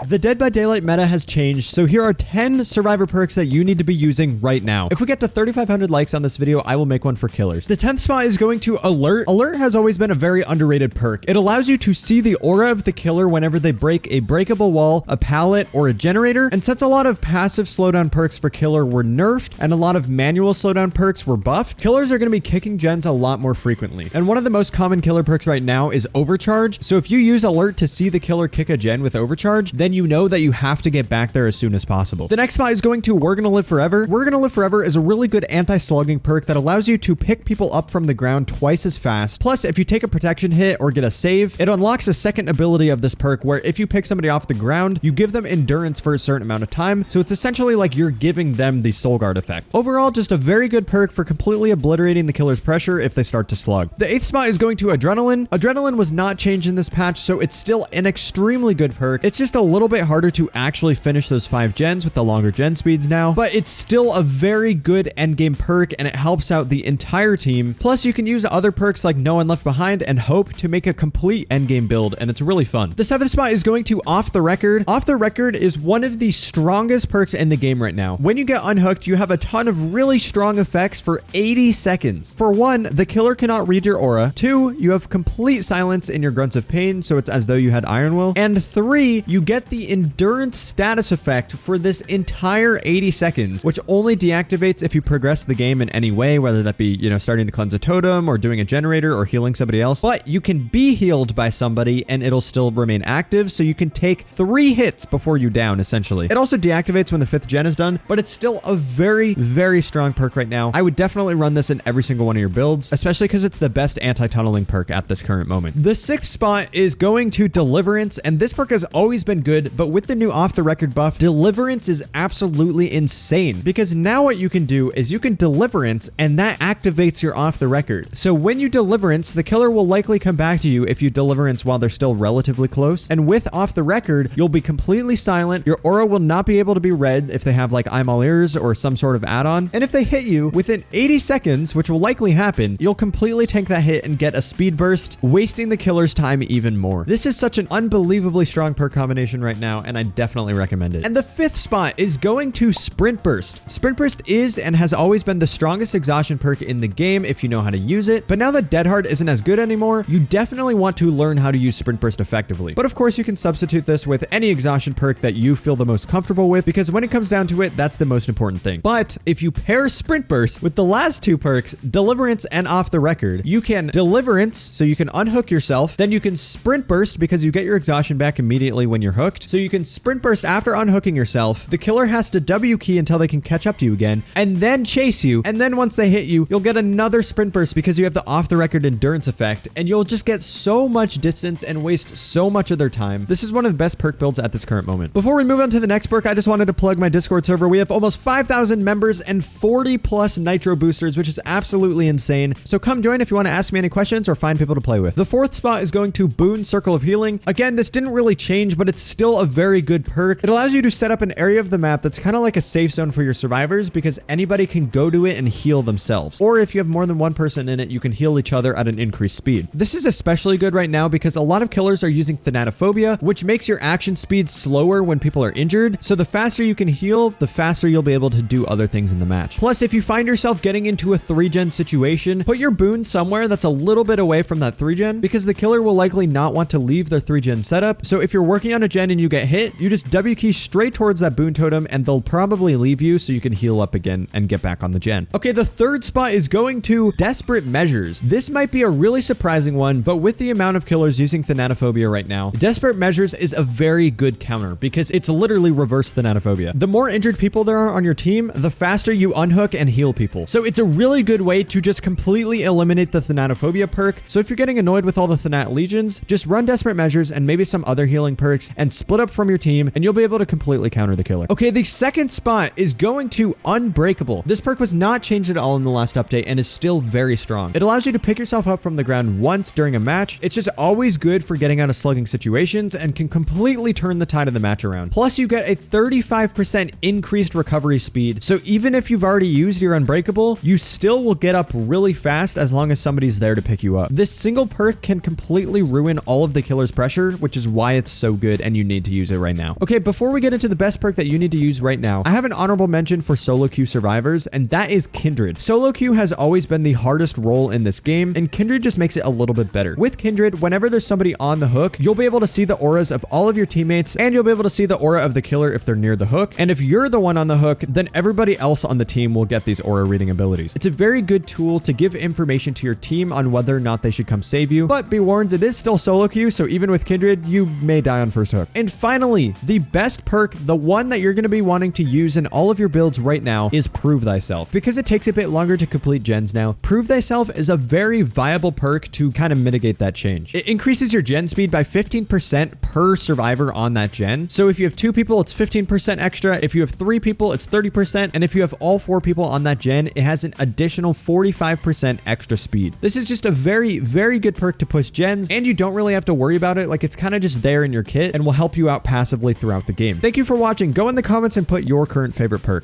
The Dead by Daylight meta has changed, so here are 10 survivor perks that you need to be using right now. If we get to 3,500 likes on this video, I will make one for killers. The 10th spot is going to Alert. Alert has always been a very underrated perk. It allows you to see the aura of the killer whenever they break a breakable wall, a pallet, or a generator, and since a lot of passive slowdown perks for killer were nerfed and a lot of manual slowdown perks were buffed, killers are going to be kicking gens a lot more frequently. And one of the most common killer perks right now is Overcharge, so if you use Alert to see the killer kick a gen with Overcharge, then you know that you have to get back there as soon as possible. The next spot is going to We're Gonna Live Forever. We're Gonna Live Forever is a really good anti-slugging perk that allows you to pick people up from the ground twice as fast. Plus, if you take a protection hit or get a save, it unlocks a second ability of this perk where if you pick somebody off the ground, you give them endurance for a certain amount of time. So it's essentially like you're giving them the Soul Guard effect. Overall, just a very good perk for completely obliterating the killer's pressure if they start to slug. The 8th spot is going to Adrenaline. Adrenaline was not changed in this patch, so it's still an extremely good perk. It's just a little bit harder to actually finish those 5 gens with the longer gen speeds now, but it's still a very good endgame perk and it helps out the entire team. Plus, you can use other perks like No One Left Behind and Hope to make a complete endgame build, and it's really fun. The 7th spot is going to Off the Record. Off the Record is one of the strongest perks in the game right now. When you get unhooked, you have a ton of really strong effects for 80 seconds. For 1, the killer cannot read your aura. 2, you have complete silence in your grunts of pain, so it's as though you had Iron Will. And 3, you get the endurance status effect for this entire 80 seconds, which only deactivates if you progress the game in any way, whether that be, starting to cleanse a totem or doing a generator or healing somebody else. But you can be healed by somebody and it'll still remain active, so you can take 3 hits before you down, essentially. It also deactivates when the 5th gen is done, but it's still a very, very strong perk right now. I would definitely run this in every single one of your builds, especially because it's the best anti-tunneling perk at this current moment. The 6th spot is going to Deliverance, and this perk has always been good, but with the new Off the Record buff, Deliverance is absolutely insane, because now what you can do is you can Deliverance, and that activates your Off the Record. So when you Deliverance, the killer will likely come back to you if you Deliverance while they're still relatively close, and with Off the Record, you'll be completely silent, your aura will not be able to be read if they have like I'm All Ears or some sort of add-on, and if they hit you within 80 seconds, which will likely happen, you'll completely tank that hit and get a speed burst, wasting the killer's time even more. This is such an unbelievably strong perk combination right now, and I definitely recommend it. And the 5th spot is going to Sprint Burst. Sprint Burst is and has always been the strongest exhaustion perk in the game if you know how to use it, but now that Dead Hard isn't as good anymore, you definitely want to learn how to use Sprint Burst effectively. But of course, you can substitute this with any exhaustion perk that you feel the most comfortable with, because when it comes down to it, that's the most important thing. But if you pair Sprint Burst with the last 2 perks, Deliverance and Off the Record, you can Deliverance, so you can unhook yourself, then you can Sprint Burst because you get your exhaustion back immediately when you're hooked. So you can Sprint Burst after unhooking yourself, the killer has to W key until they can catch up to you again, and then chase you, and then once they hit you, you'll get another Sprint Burst because you have the Off the Record endurance effect, and you'll just get so much distance and waste so much of their time. This is one of the best perk builds at this current moment. Before we move on to the next perk, I just wanted to plug my Discord server. We have almost 5,000 members and 40 plus nitro boosters, which is absolutely insane. So come join if you want to ask me any questions or find people to play with. The 4th spot is going to Boon Circle of Healing. Again, this didn't really change, but it's still a very good perk. It allows you to set up an area of the map that's kind of like a safe zone for your survivors, because anybody can go to it and heal themselves. Or if you have more than one person in it, you can heal each other at an increased speed. This is especially good right now because a lot of killers are using Thanatophobia, which makes your action speed slower when people are injured. So the faster you can heal, the faster you'll be able to do other things in the match. Plus, if you find yourself getting into a 3-gen situation, put your boon somewhere that's a little bit away from that 3-gen, because the killer will likely not want to leave their 3-gen setup. So if you're working on a gen and you get hit, you just W key straight towards that boon totem and they'll probably leave you so you can heal up again and get back on the gen. Okay, the 3rd spot is going to Desperate Measures. This might be a really surprising one, but with the amount of killers using Thanatophobia right now, Desperate Measures is a very good counter because it's literally reverse Thanatophobia. The more injured people there are on your team, the faster you unhook and heal people. So it's a really good way to just completely eliminate the Thanatophobia perk. So if you're getting annoyed with all the Thanat legions, just run Desperate Measures and maybe some other healing perks and split up from your team, and you'll be able to completely counter the killer. Okay, the 2nd spot is going to Unbreakable. This perk was not changed at all in the last update and is still very strong. It allows you to pick yourself up from the ground once during a match. It's just always good for getting out of slugging situations and can completely turn the tide of the match around. Plus, you get a 35% increased recovery speed. So even if you've already used your Unbreakable, you still will get up really fast as long as somebody's there to pick you up. This single perk can completely ruin all of the killer's pressure, which is why it's so good and you need to use it right now. Okay, before we get into the best perk that you need to use right now, I have an honorable mention for solo queue survivors, and that is Kindred. Solo queue has always been the hardest role in this game, and Kindred just makes it a little bit better. With Kindred, whenever there's somebody on the hook, you'll be able to see the auras of all of your teammates, and you'll be able to see the aura of the killer if they're near the hook. And if you're the one on the hook, then everybody else on the team will get these aura reading abilities. It's a very good tool to give information to your team on whether or not they should come save you, but be warned, it is still solo queue, so even with Kindred, you may die on first hook. And finally, the best perk, the one that you're going to be wanting to use in all of your builds right now, is Prove Thyself. Because it takes a bit longer to complete gens now, Prove Thyself is a very viable perk to kind of mitigate that change. It increases your gen speed by 15% per survivor on that gen. So if you have 2 people, it's 15% extra. If you have 3 people, it's 30%. And if you have all 4 people on that gen, it has an additional 45% extra speed. This is just a very, very good perk to push gens, and you don't really have to worry about it. Like, it's kind of just there in your kit and will help you out passively throughout the game. Thank you for watching. Go in the comments and put your current favorite perk.